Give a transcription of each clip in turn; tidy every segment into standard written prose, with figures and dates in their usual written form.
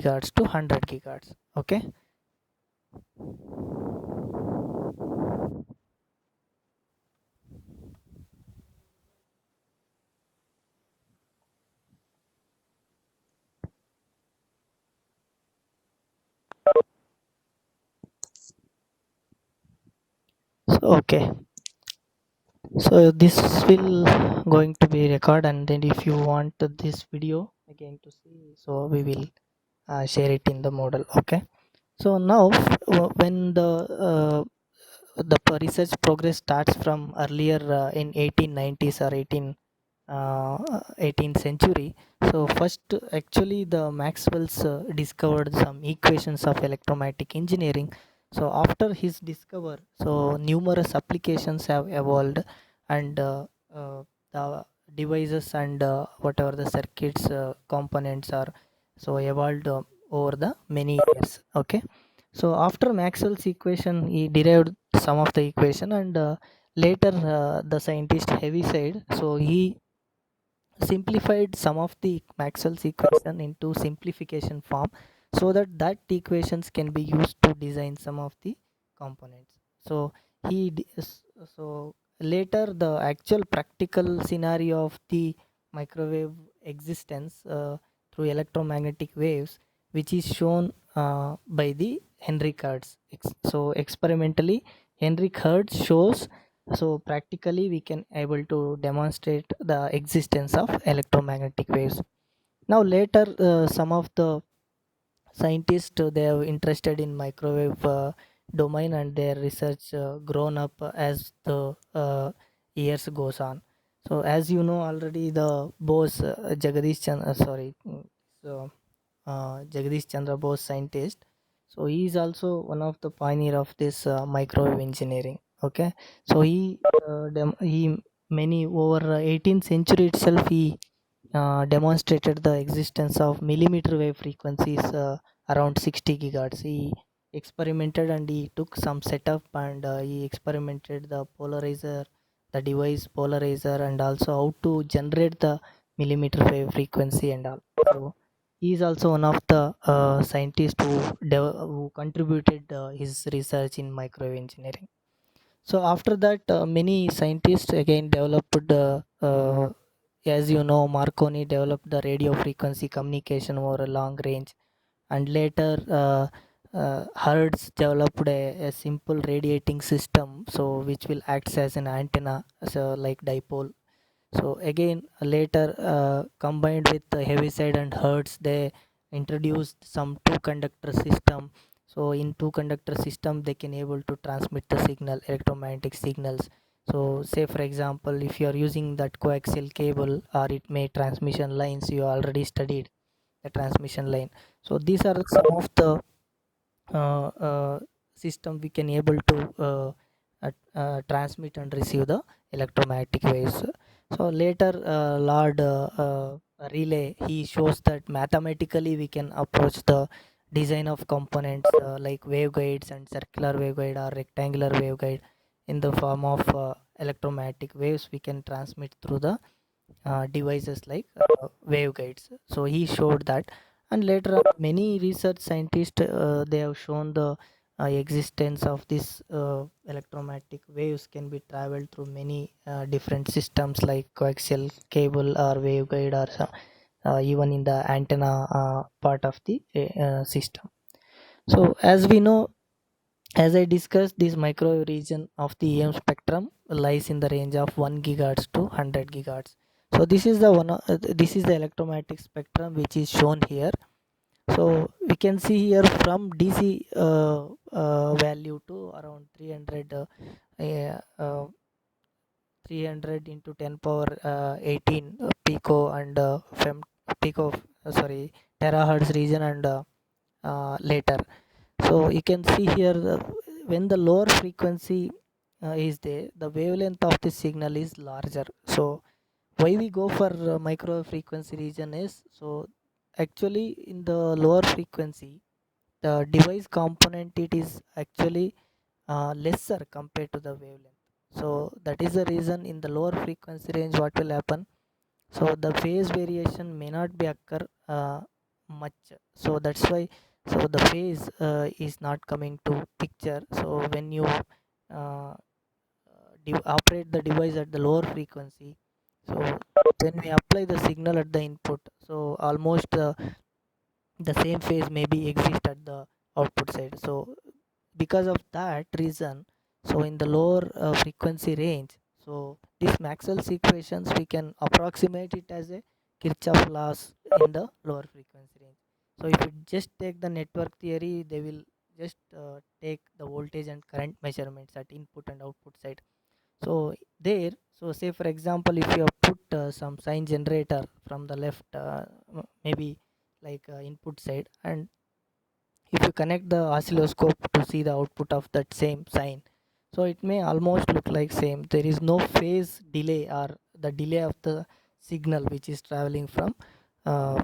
gigahertz to 100 gigahertz. Okay. So, okay. So this will going to be record, and then if you want this video again to see, so we will share it in the model. Okay. So now when the research progress starts from earlier in 1890s or 18th century. So first actually the Maxwell's discovered some equations of electromagnetic engineering. So after his discover, so numerous applications have evolved, and the devices and whatever the circuits components are so evolved over the many years. Okay. So after Maxwell's equation, he derived some of the equation, and later the scientist Heaviside, so he simplified some of the Maxwell's equation into simplification form, so that equations can be used to design some of the components. So so later the actual practical scenario of the microwave existence through electromagnetic waves, which is shown by the Henrik Hertz. So experimentally, Henrik Hertz shows, so practically we can able to demonstrate the existence of electromagnetic waves. Now later some of the scientists they are interested in microwave domain, and their research grown up as the years goes on. So as you know already, the Bose Jagadish Chandra so Jagadish Chandra Bose scientist. So he is also one of the pioneer of this microwave engineering. Okay, so he many over 18th century itself he demonstrated the existence of millimeter wave frequencies around 60 gigahertz. He experimented and he took some setup, and he experimented the polarizer, the device polarizer, and also how to generate the millimeter wave frequency and all. So he is also one of the scientists who contributed his research in microwave engineering. So after that, many scientists again developed, as you know, Marconi developed the radio frequency communication over a long range, and later Hertz developed a simple radiating system, so which will act as an antenna, so like dipole. So again later combined with the Heaviside and Hertz, they introduced some two conductor system. So in two conductor system they can able to transmit the signal, electromagnetic signals. So say for example, if you are using that coaxial cable, or it may transmission lines, you already studied the transmission line. So these are some of the uh, uh, system we can able to transmit and receive the electromagnetic waves. So later Lord Relay, he shows that mathematically we can approach the design of components like waveguides and circular waveguide or rectangular waveguide in the form of electromagnetic waves we can transmit through the devices like waveguides. So he showed that, and later on, many research scientists they have shown the existence of this electromagnetic waves can be traveled through many different systems like coaxial cable or waveguide, or even in the antenna part of the system. So as we know, as I discussed, this microwave region of the EM spectrum lies in the range of 1 gigahertz to 100 gigahertz. So this is the this is the electromagnetic spectrum which is shown here. So we can see here from DC value to around 300 300 into 10 power 18 pico and pico sorry terahertz region, and later. So you can see here when the lower frequency is there, the wavelength of the signal is larger. So why we go for micro frequency region is, so actually in the lower frequency the device component it is actually lesser compared to the wavelength. So that is the reason in the lower frequency range what will happen, so the phase variation may not be occur much. So that's why, so the phase is not coming to picture. So when you operate the device at the lower frequency, so when we apply the signal at the input, so almost the same phase maybe exist at the output side. So because of that reason, so in the lower frequency range, so this Maxwell's equations we can approximate it as a Kirchhoff laws in the lower frequency range. So if you just take the network theory, they will just take the voltage and current measurements at input and output side. So there, so say for example, if you have put some sine generator from the left, maybe like input side, and if you connect the oscilloscope to see the output of that same sine, so it may almost look like same. There is no phase delay or the delay of the signal which is traveling from uh,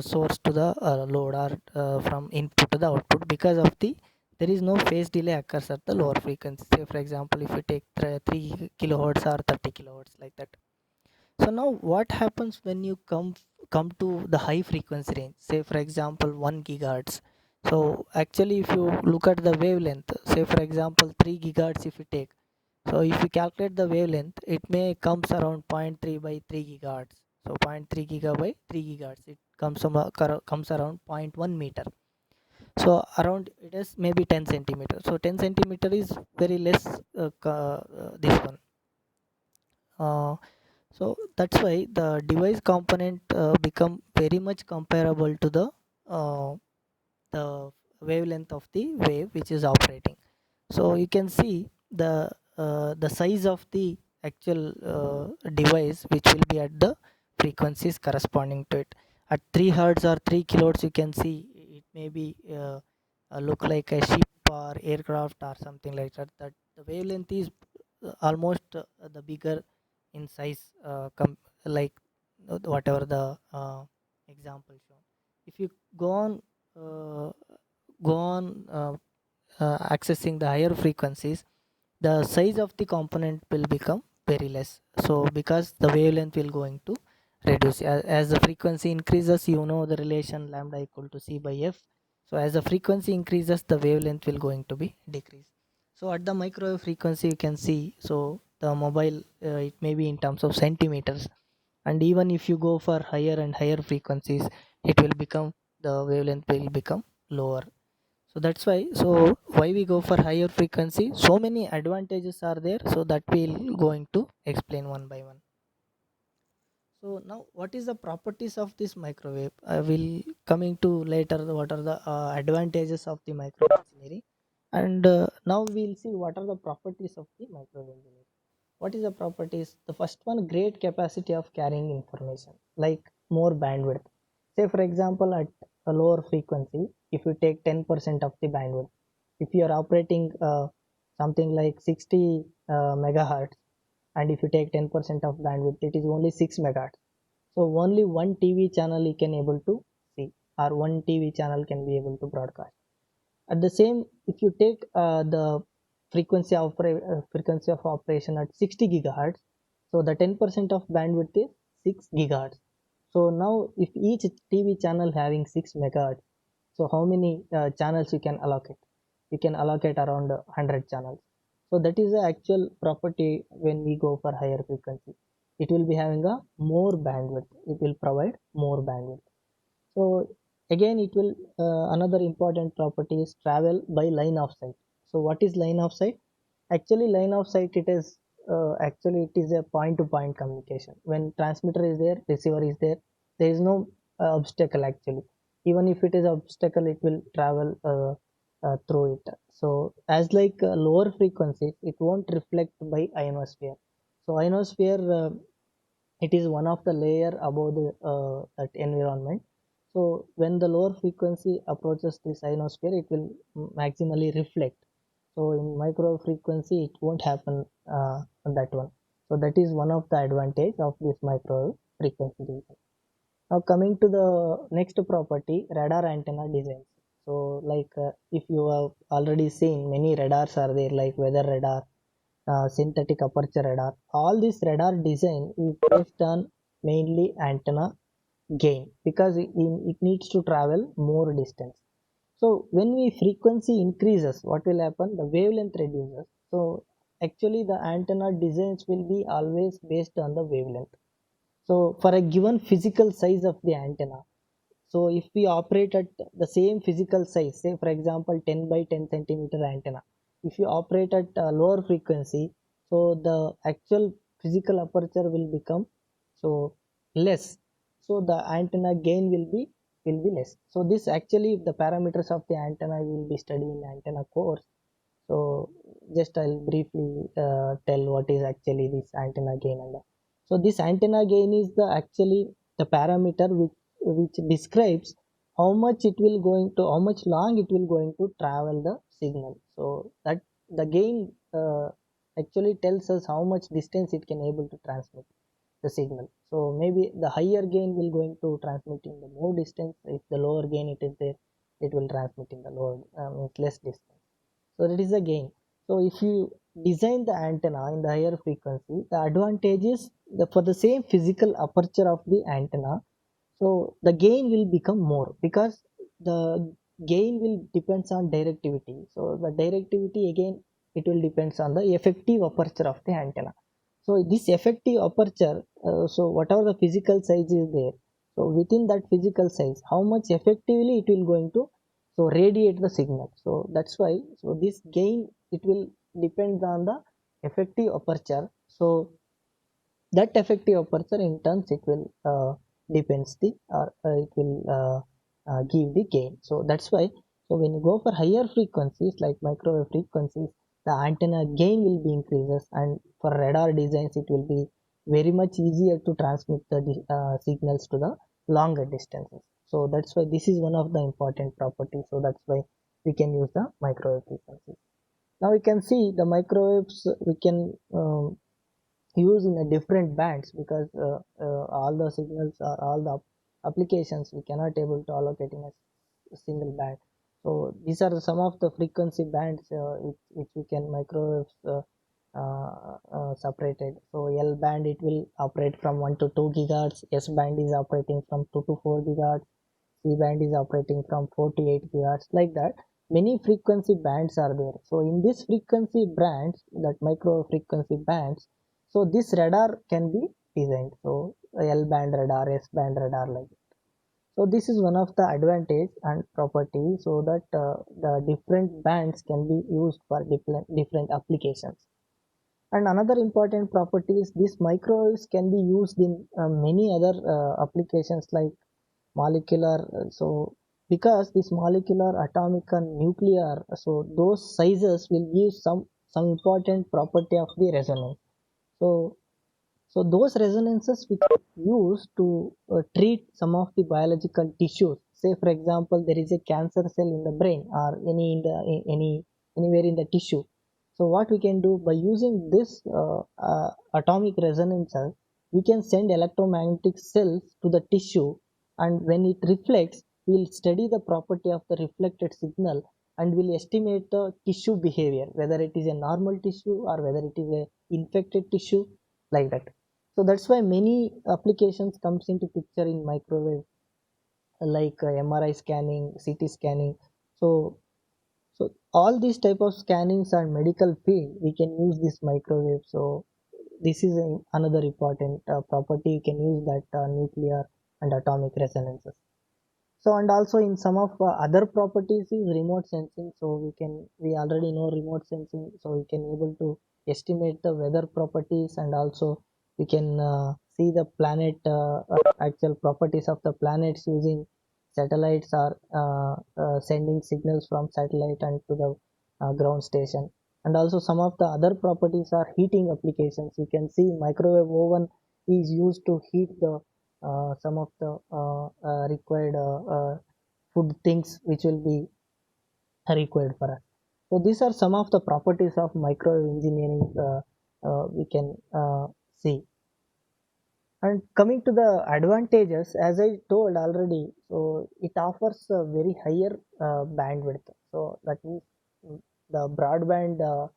source to the load, or from input to the output, because of the there is no phase delay occurs at the lower frequency. Say for example, if you take 3 kilohertz or 30 kilohertz like that. So now what happens when you come to the high frequency range, say for example 1 gigahertz. So actually if you look at the wavelength, say for example 3 gigahertz if you take, so if you calculate the wavelength, it may comes around zero point 0.3 by 3 gigahertz. So zero point 0.3 giga by 3 gigahertz, it comes around zero point 0.1 meter. So around it is maybe 10 centimeters. So 10 centimeter is very less, this one. Uh, so that's why the device component become very much comparable to uh, the wavelength of the wave which is operating. So you can see the size of the actual device which will be at the frequencies corresponding to it. At 3 hertz or 3 kilohertz, you can see it may be look like a ship or aircraft or something like that. That the wavelength is almost the bigger in size, like whatever the example shown. If you go on uh, go on accessing the higher frequencies, the size of the component will become very less. So because the wavelength will going to reduce as the frequency increases, you know the relation lambda equal to c by f. So as the frequency increases, the wavelength will going to be decreased. So at the microwave frequency you can see, so the mobile, it may be in terms of centimeters, and even if you go for higher and higher frequencies, it will become, the wavelength will become lower. So that's why, so why we go for higher frequency, so many advantages are there, so that we'll going to explain one by one. So now what is the properties of this microwave? I will coming to later what are the advantages of the microwave engineering. And now we'll see what are the properties of the microwave engineering. What is the properties? The first one, great capacity of carrying information, like more bandwidth. Say for example, at a lower frequency, if you take 10% of the bandwidth, if you are operating something like 60 megahertz, and if you take 10% of bandwidth, it is only 6 megahertz. So only one TV channel you can able to see, or one TV channel can be able to broadcast. At the same, if you take the frequency of operation at 60 gigahertz, so the 10% of bandwidth is 6 gigahertz. So now if each TV channel having 6 megahertz, so how many channels you can allocate? You can allocate around 100 channels. So that is the actual property when we go for higher frequency. It will be having a more bandwidth, it will provide more bandwidth. So again, it will another important property is travel by line of sight. So what is line of sight? Actually line of sight, it is actually it is a point to point communication. When transmitter is there, receiver is there, there is no obstacle actually. Even if it is obstacle, it will travel through it. So as like lower frequencies, it won't reflect by ionosphere. So ionosphere, it is one of the layer above the that environment. So when the lower frequency approaches this ionosphere, it will maximally reflect. So in micro frequency, it won't happen on that one. So that is one of the advantage of this micro frequency region. Now coming to the next property, radar antenna designs. So like if you have already seen, many radars are there, like weather radar, synthetic aperture radar. All this radar design is based on mainly antenna gain because it needs to travel more distance. So when we frequency increases, what will happen? The wavelength reduces. So actually the antenna designs will be always based on the wavelength. So for a given physical size of the antenna, so if we operate at the same physical size, say for example 10 by 10 centimeter antenna, if you operate at a lower frequency, so the actual physical aperture will become so less. So the antenna gain will be less. So this actually the parameters of the antenna will be studied in antenna course. So just I'll briefly tell what is actually this antenna gain and all. So this antenna gain is the actually the parameter which describes how much it will going to how much long it will going to travel the signal. So that the gain actually tells us how much distance it can able to transmit the signal. So maybe the higher gain will going to transmit in the more distance. If the lower gain it is there, it will transmit in the lower less distance. So that is the gain. So if you design the antenna in the higher frequency, the advantage is for the same physical aperture of the antenna, so the gain will become more because the gain will depends on directivity. So the directivity again, it will depends on the effective aperture of the antenna. So this effective aperture, so whatever the physical size is there, so within that physical size how much effectively it will going to so radiate the signal. So that's why, so this gain it will depend on the effective aperture. So that effective aperture in turns it will depends the or it will give the gain. So that's why, so when you go for higher frequencies like microwave frequencies, the antenna gain will be increases, and for radar designs it will be very much easier to transmit the signals to the longer distances. So that's why this is one of the important properties. So that's why we can use the microwave frequencies. Now we can see the microwaves we can use in a different bands because all the signals or all the applications we cannot able to allocate in a single band. So these are some of the frequency bands which we can microwaves separated. So L band it will operate from 1 to 2 gigahertz, S band is operating from 2 to 4 gigahertz, C band is operating from 4 to 8 gigahertz, like that. Many frequency bands are there. So in this frequency bands, that micro frequency bands, so this radar can be designed. So L band radar, S band radar, like that. So this is one of the advantage and property, so that the different bands can be used for different applications. And another important property is these microwaves can be used in many other applications like molecular. So because this molecular, atomic and nuclear, so those sizes will give some important property of the resonance. So so those resonances we can use to treat some of the biological tissues. Say for example, there is a cancer cell in the brain or anywhere in the tissue. So what we can do by using this atomic resonances, we can send electromagnetic cells to the tissue, and when it reflects, we'll study the property of the reflected signal and will estimate the tissue behavior, whether it is a normal tissue or whether it is a infected tissue, like that. So that's why many applications comes into picture in microwave, like MRI scanning, CT scanning. So so all these type of scannings and medical field, we can use this microwave. So this is another important property. You can use that nuclear and atomic resonances. So and also in some of other properties is remote sensing. So we already know remote sensing. So we can able to estimate the weather properties, and also we can see the planet actual properties of the planets using satellites, or sending signals from satellite and to the ground station. And also some of the other properties are heating applications. You can see microwave oven is used to heat the some of the required food things which will be required for us. So these are some of the properties of microwave engineering we can see. And coming to the advantages, as I told already, so it offers a very higher bandwidth. So that means the broadband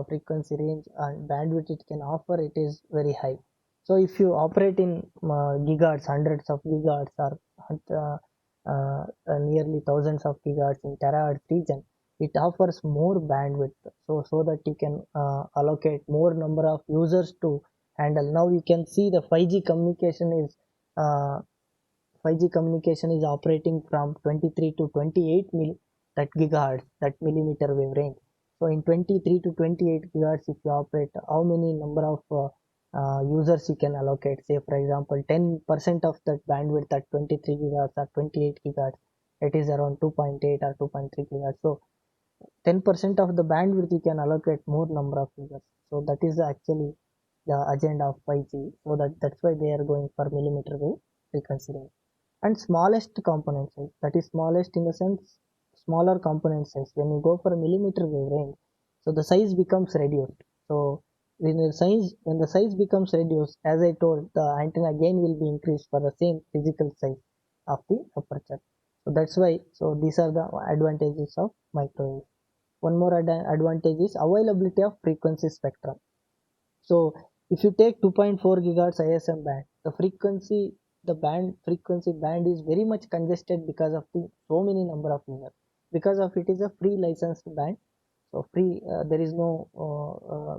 frequency range and bandwidth it can offer, it is very high. So if you operate in gigahertz, hundreds of gigahertz, or uh, nearly thousands of gigahertz in terahertz region, it offers more bandwidth. So that you can allocate more number of users to handle. Now you can see the 5G communication is uh, 5G communication is operating from 23 to 28 that gigahertz, that millimeter wave range. So in 23 to 28 gigahertz, if you operate, how many number of users you can allocate? Say for example, 10% of that bandwidth at 23 gigahertz or 28 gigahertz, it is around 2.8 or 2.3 gigahertz. So 10% of the bandwidth you can allocate more number of users. So that is actually the agenda of 5G. So that's why they are going for millimeter wave frequency range. And smallest component size, that is smallest in the sense smaller component size. When you go for a millimeter wave range, so the size becomes reduced. So when the size becomes reduced, as I told, the antenna gain will be increased for the same physical size of the aperture. So that's why, so these are the advantages of microwave. One more advantage is availability of frequency spectrum. So if you take 2.4 gigahertz ISM band, the band frequency band is very much congested because of the so many number of users. Because of it is a free licensed band, so free. There is no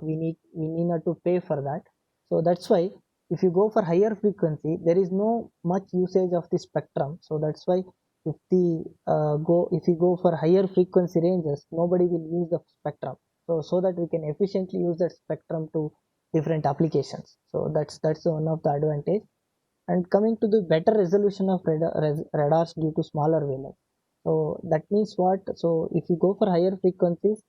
we need not to pay for that. So that's why if you go for higher frequency, there is no much usage of the spectrum. So that's why if you go for higher frequency ranges, nobody will use the spectrum. So that we can efficiently use that spectrum to different applications. So that's one of the advantage. And coming to the better resolution of radars due to smaller wavelength. So that means what? So if you go for higher frequencies,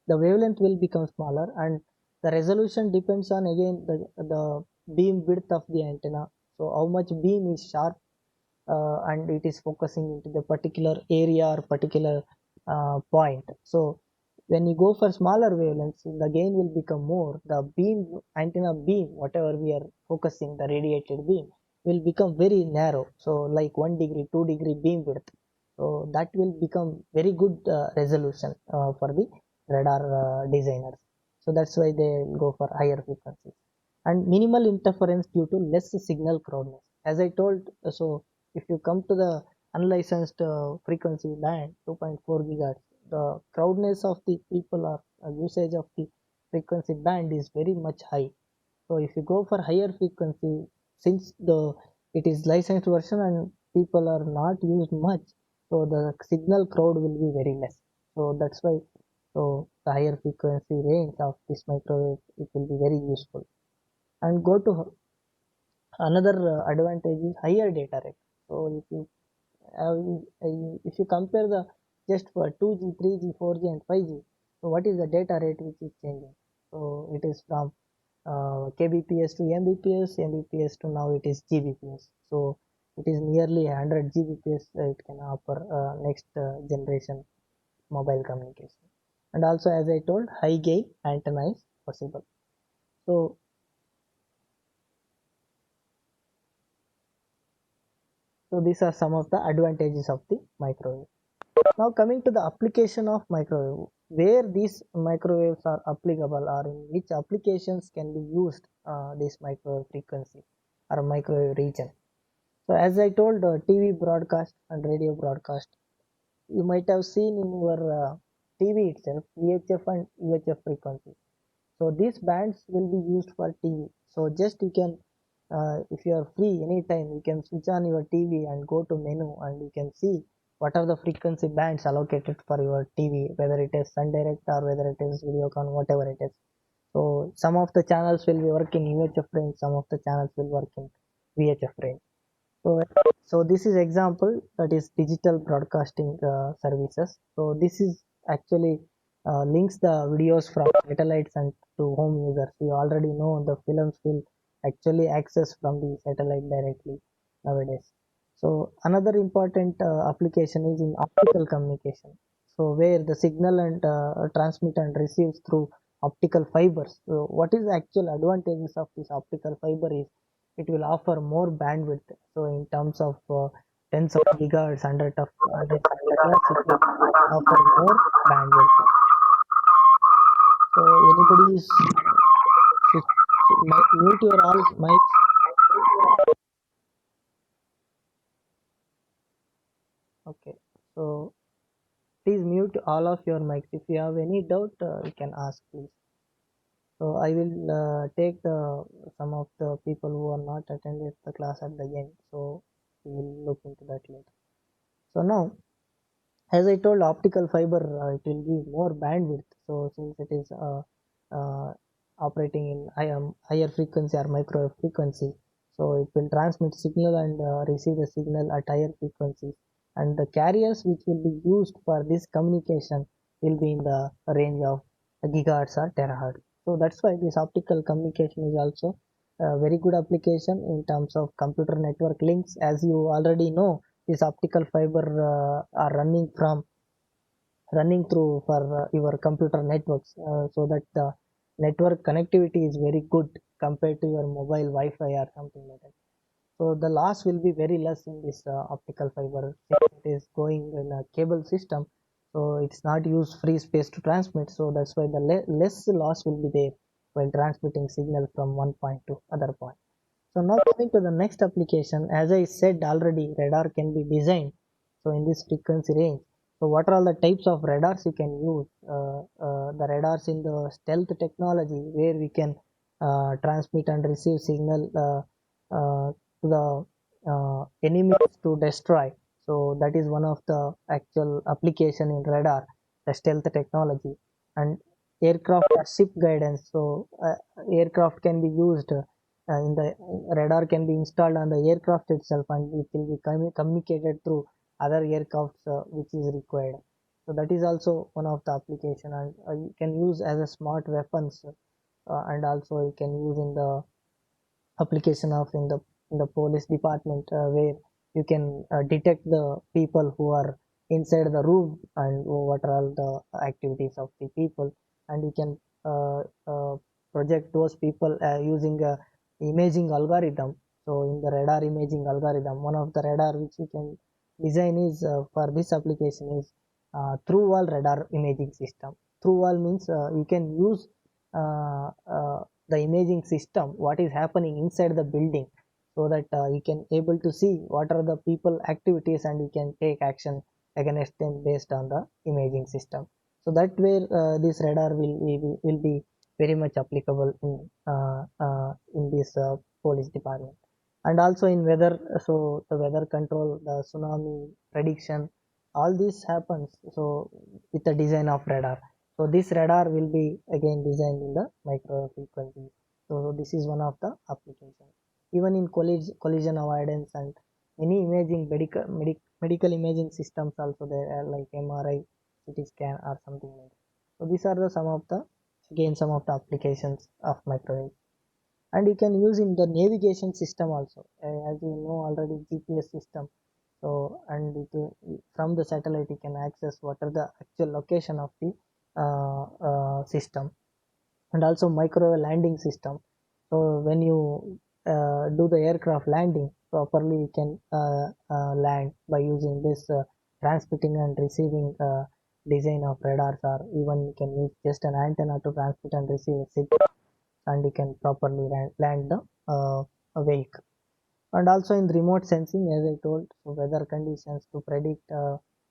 the wavelength will become smaller, and the resolution depends on again the beam width of the antenna. So how much beam is sharp, and it is focusing into the particular area or particular point. So when you go for smaller wavelengths, the gain will become more. The antenna beam, whatever we are focusing, the radiated beam will become very narrow. So like 1 degree, 2 degree beam width. So that will become very good resolution for the radar designers. So that's why they go for higher frequencies and minimal interference due to less signal crowdness. As I told, so if you come to the unlicensed frequency band 2.4 gigahertz, the crowdness of the people or usage of the frequency band is very much high. So if you go for higher frequency, since the it is licensed version and people are not used much, so the signal crowd will be very less. So that's why, so the higher frequency range of this microwave, it will be very useful. And go to another advantage is higher data rate. So if you compare the just for 2G, 3G, 4G, and 5G, so what is the data rate which is changing? So it is from kbps to mbps to now it is gbps. So it is nearly 100 gbps it can offer next generation mobile communication. And also, as I told, high gain antenna is possible. So these are some of the advantages of the microwave. Now coming to the application of microwave, where these microwaves are applicable or in which applications can be used this microwave frequency or microwave region. So as I told, TV broadcast and radio broadcast, you might have seen in your TV itself VHF and UHF frequency. So these bands will be used for TV. So just you can, if you are free anytime, you can switch on your TV and go to menu and you can see what are the frequency bands allocated for your TV, whether it is Sun Direct or whether it is Videocon, whatever it is. So some of the channels will be working in UHF range, some of the channels will work in VHF range. So this is example, that is digital broadcasting services. So this is actually links the videos from satellites and to home users. We already know the films will actually access from the satellite directly nowadays. So another important application is in optical communication. So where the signal and transmit and receives through optical fibers. So what is the actual advantages of this optical fiber is it will offer more bandwidth. So in terms of tens of gigahertz, hundreds of gigahertz, it will offer more bandwidth. So anybody is mute your all mics. Okay, so please mute all of your mics. If you have any doubt, you can ask, please. So I will take some of the people who are not attended the class at the end. So we will look into that later. So now, as I told, optical fiber it will give more bandwidth. So since it is operating in higher frequency or micro frequency, so it will transmit signal and receive the signal at higher frequencies. And the carriers which will be used for this communication will be in the range of gigahertz or terahertz. So that's why this optical communication is also a very good application in terms of computer network links. As you already know, this optical fiber are running through for your computer networks, so that the network connectivity is very good compared to your mobile Wi-Fi or something like that. So the loss will be very less in this optical fiber since it is going in a cable system. So it's not use free space to transmit. So that's why the less loss will be there while transmitting signal from one point to other point. So now coming to the next application, as I said already, radar can be designed. So in this frequency range, so what are all the types of radars you can use? The radars in the stealth technology, where we can transmit and receive signal to the enemies to destroy. So that is one of the actual application in radar, the stealth technology. And aircraft or ship guidance. So aircraft can be used in the radar can be installed on the aircraft itself, and it will be communicated through other aircrafts which is required. So that is also one of the application, and you can use as a smart weapons, and also you can use in the application of in the police department, where you can detect the people who are inside the room and what are all the activities of the people, and you can uh, uh, project those people using a imaging algorithm. So in the radar imaging algorithm, one of the radar which you can design is for this application is through wall radar imaging system. Through wall means you can use uh, uh, the imaging system what is happening inside the building, so that you can able to see what are the people activities and you can take action against them based on the imaging system. So that where this radar will be very much applicable in this police department. And also in weather, so the weather control, the tsunami prediction, all this happens so with the design of radar. So this radar will be again designed in the micro frequency. So this is one of the application. Even in collision avoidance and many imaging medical imaging systems also there are like MRI, CT scan or something like that. So these are the some of the again some of the applications of microwave. And you can use in the navigation system also, as you know already GPS system. So and from the satellite you can access what are the actual location of the system. And also microwave landing system. So when you do the aircraft landing properly, you can land by using this transmitting and receiving design of radars, or even you can use just an antenna to transmit and receive a signal, and you can properly land the a vehicle. And also in remote sensing, as I told, so weather conditions to predict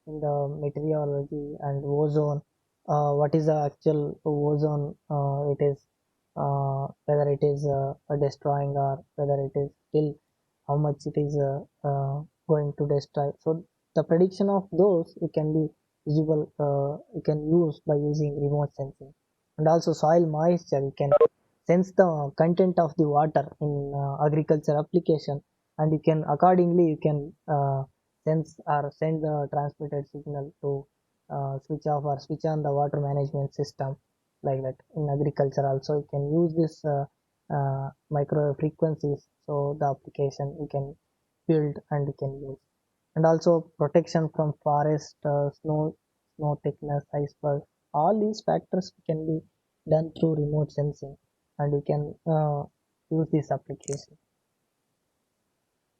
in the meteorology and ozone, what is the actual ozone it is, whether it is destroying or whether it is still how much it is going to destroy. So the prediction of those it can be visible, you can use by using remote sensing. And also soil moisture, you can sense the content of the water in agriculture application, and you can accordingly you can sense or send the transmitted signal to switch off or switch on the water management system, like that. In agriculture also you can use this micro frequencies, so the application you can build and you can use. And also protection from forest, snow thickness, iceberg, all these factors can be done through remote sensing, and you can use this application.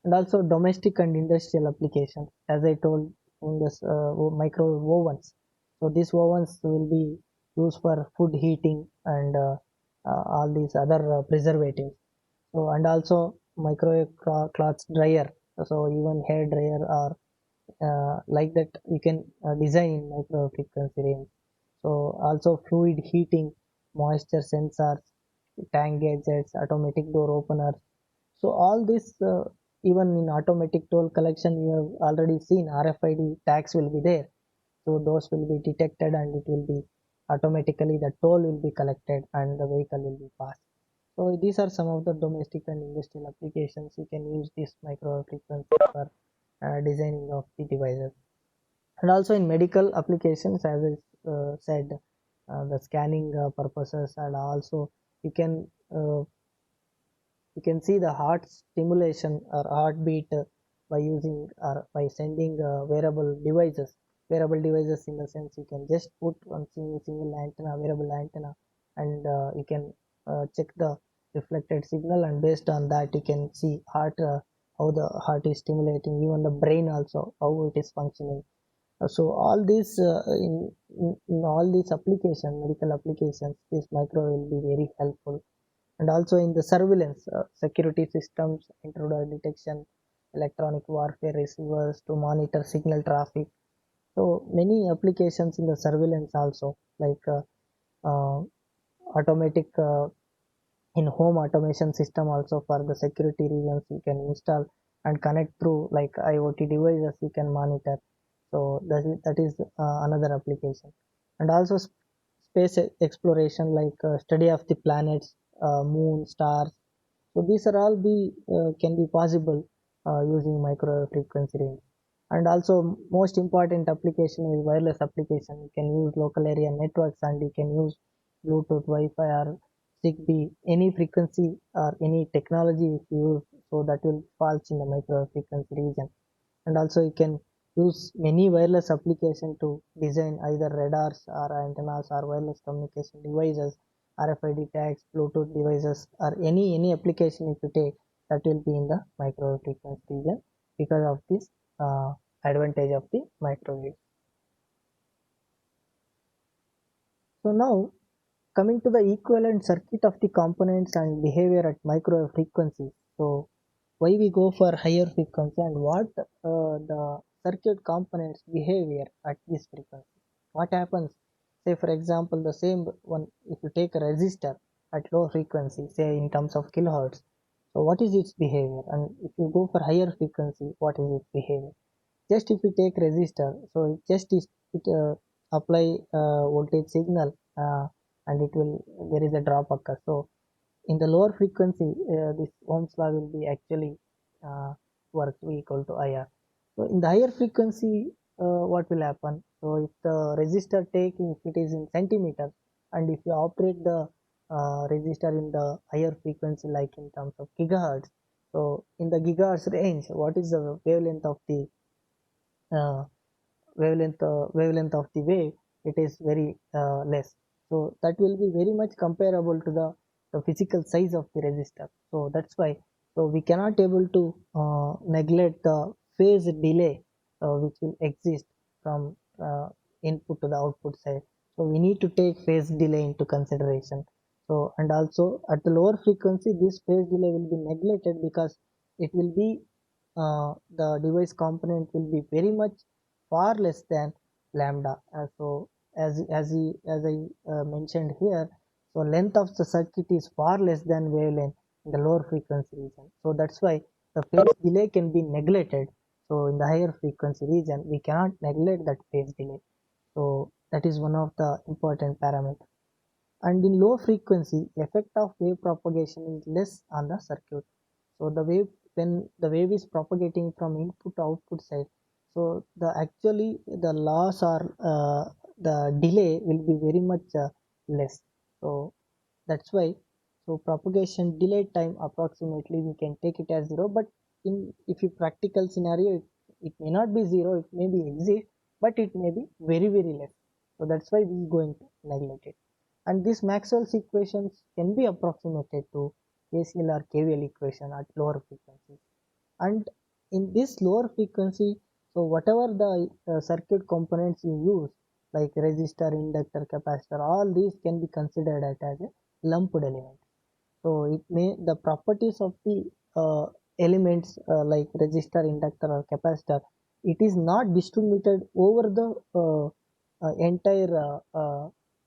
And also domestic and industrial applications, as I told, in this microwave ovens. So these ovens will be used for food heating and all these other preservatives. So and also microwave cloth dryer. So even hair dryer or like that you can design in micro frequency range. So also fluid heating, moisture sensors, tank gadgets, automatic door openers. So all this even in automatic toll collection you have already seen RFID tags will be there. So those will be detected and it will be automatically the toll will be collected and the vehicle will be passed. So these are some of the domestic and industrial applications. You can use this micro frequency for designing of the devices. And also in medical applications, as I said, the scanning purposes, and also you can uh, you can see the heart stimulation or heartbeat by using or by sending wearable devices in the sense you can just put one single antenna, wearable antenna, and you can check the reflected signal, and based on that you can see heart how the heart is stimulating, even the brain also how it is functioning. So all these in all these applications, medical applications, this micro will be very helpful. And also in the surveillance, security systems, intruder detection, electronic warfare receivers to monitor signal traffic. So many applications in the surveillance also, like uh, automatic in home automation system also for the security reasons you can install and connect through like IoT devices you can monitor. So that is another application. And also space exploration, like study of the planets, moon, stars. So these are all be can be possible using micro frequency range. And also most important application is wireless application. You can use local area networks and you can use Bluetooth, Wi-Fi or Zigbee, any frequency or any technology if you use, so that will falls in the micro frequency region. And also you can use many wireless application to design either radars or antennas or wireless communication devices, RFID tags, Bluetooth devices, or any application if you take, that will be in the micro frequency region because of this uh, advantage of the microwave. So now coming to the equivalent circuit of the components and behavior at micro frequency. So why we go for higher frequency and what the circuit components behavior at this frequency. What happens? Say for example, the same one, if you take a resistor at low frequency, say in terms of kilohertz. So what is its behavior? And if you go for higher frequency, what is its behavior? Just if you take resistor, so it apply voltage signal, and it will there is a drop occur. So in the lower frequency, this Ohm's law will be actually uh, work V equal to IR. So in the higher frequency, what will happen? So if the resistor taking, if it is in centimeters, and if you operate the resistor in the higher frequency like in terms of gigahertz, so in the gigahertz range, what is the wavelength of the uh, wavelength of the wave, it is very less. So that will be very much comparable to the physical size of the resistor. So that's why, so we cannot able to neglect the phase delay which will exist from input to the output side. So we need to take phase delay into consideration. So and also at the lower frequency this phase delay will be neglected because it will be the device component will be very much far less than lambda. So as I mentioned here, so length of the circuit is far less than wavelength in the lower frequency region. So that's why the phase delay can be neglected. So in the higher frequency region, we cannot neglect that phase delay. So that is one of the important parameters. And in low frequency, effect of wave propagation is less on the circuit. So the wave, when the wave is propagating from input to output side, so the actually the loss or the delay will be very much less. So that's why, so propagation delay time approximately we can take it as zero, but in if you practical scenario, it may not be zero, it may be exist, but it may be very less. So that's why we are going to neglect it. And these Maxwell's equations can be approximated to KCL or KVL equation at lower frequencies. And in this lower frequency, so whatever the circuit components you use, like resistor, inductor, capacitor, all these can be considered as a lumped element. So it may the properties of the elements like resistor, inductor or capacitor, it is not distributed over the entire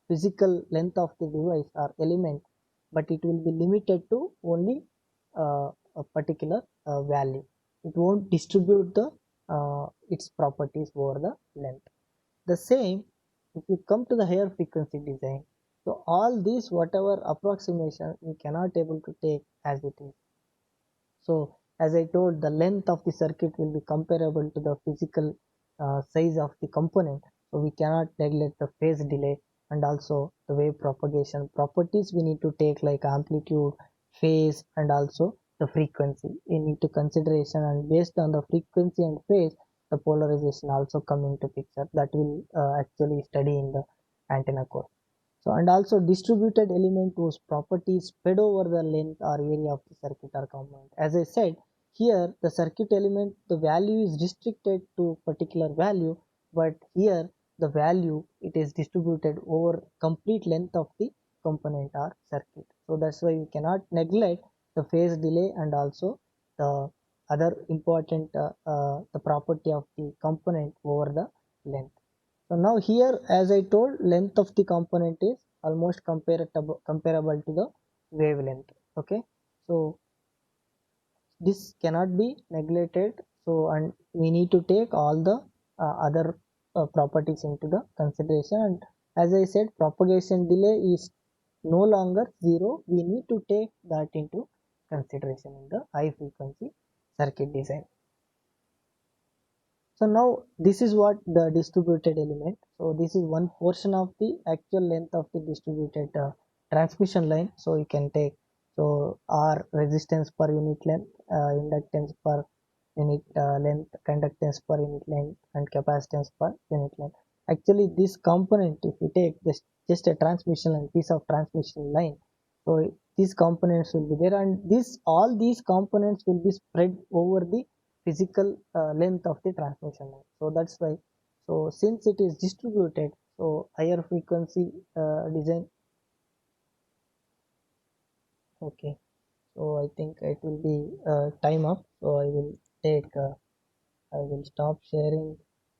physical length of the device or element, but it will be limited to only a particular value. It won't distribute the its properties over the length. The same, if you come to the higher frequency design, so all these whatever approximation we cannot able to take as it is. So as I told, the length of the circuit will be comparable to the physical size of the component, so we cannot neglect the phase delay and also the wave propagation properties we need to take, like amplitude, phase and also the frequency we need to consideration, and based on the frequency and phase, the polarization also come into picture, that will actually study in the antenna course. So and also distributed element whose properties spread over the length or area of the circuit or component. As I said, here the circuit element, the value is restricted to particular value, but here the value it is distributed over complete length of the component or circuit. So that's why we cannot neglect the phase delay and also the other important the property of the component over the length. So now here, as I told, length of the component is almost comparable to the wavelength. Okay, so this cannot be neglected. So and we need to take all the other properties into the consideration. And as I said, propagation delay is no longer zero. We need to take that into consideration in the high frequency circuit design. So now this is what the distributed element. So this is one portion of the actual length of the distributed transmission line. So you can take, so R resistance per unit length, inductance per unit length, conductance per unit length and capacitance per unit length. Actually this component, if you take this just a transmission line, piece of transmission line, so these components will be there, and this all these components will be spread over the physical length of the transmission line. So that's why, so since it is distributed, so higher frequency design. Okay, so I think it will be time up, so I will take I will stop sharing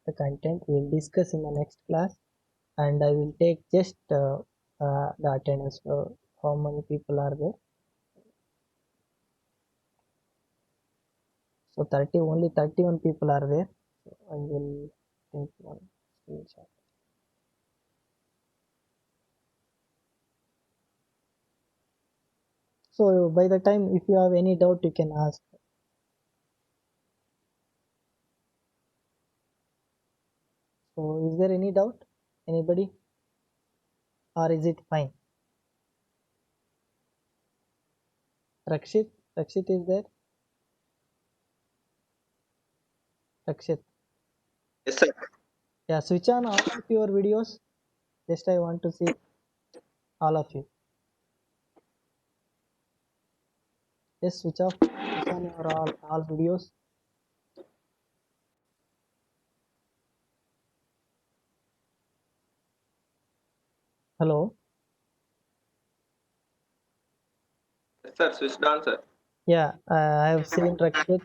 the content. We will discuss in the next class, and I will take just the attendance for how many people are there. So 30, only 31 people are there. So I will take one screenshot. So by the time, if you have any doubt, you can ask. So is there any doubt? Anybody? Or is it fine? Rakshit? Rakshit is there? Rakshit. Yes, sir. Yeah, switch on all of your videos. Just I want to see all of you. Just switch on your all videos. Hello? Yes, sir. Switched on, sir. Yeah, I have seen Rakshit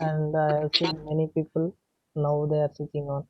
and I have seen many people. Now they are switching on.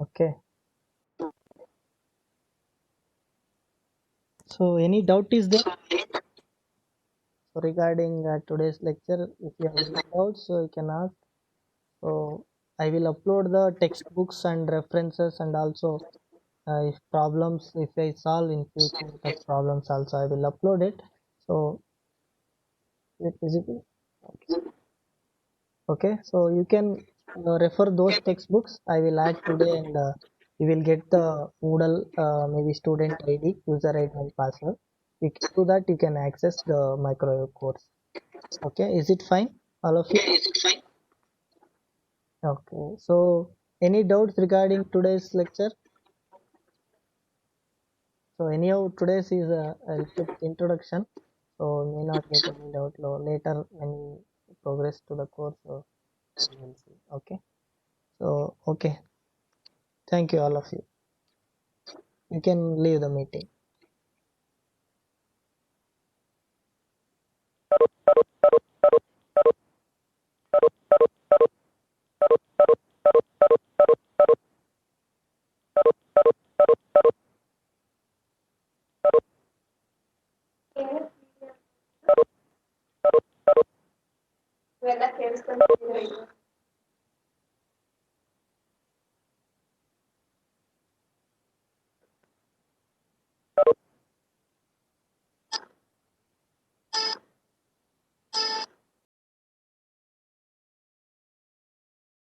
Okay. So any doubt is there? So regarding today's lecture, if you have any doubts, so you can ask. So I will upload the textbooks and references, and also if problems, if I solve in future the problems also I will upload it. So is it visible? Okay. Okay, so you can refer those textbooks I will add today, and You will get the Moodle maybe student ID, user ID and password. You can do that. You can access the microwave course. Okay, is it fine, all of you? Okay, so any doubts regarding today's lecture? So anyhow, today's is a little introduction, so may not get any doubt later when we progress to the course. So we will see. Okay, so okay, thank you all of you. You can leave the meeting. ಇವೆಲ್ಲ ಕೇಳಿಸ್ಕೊಂಡು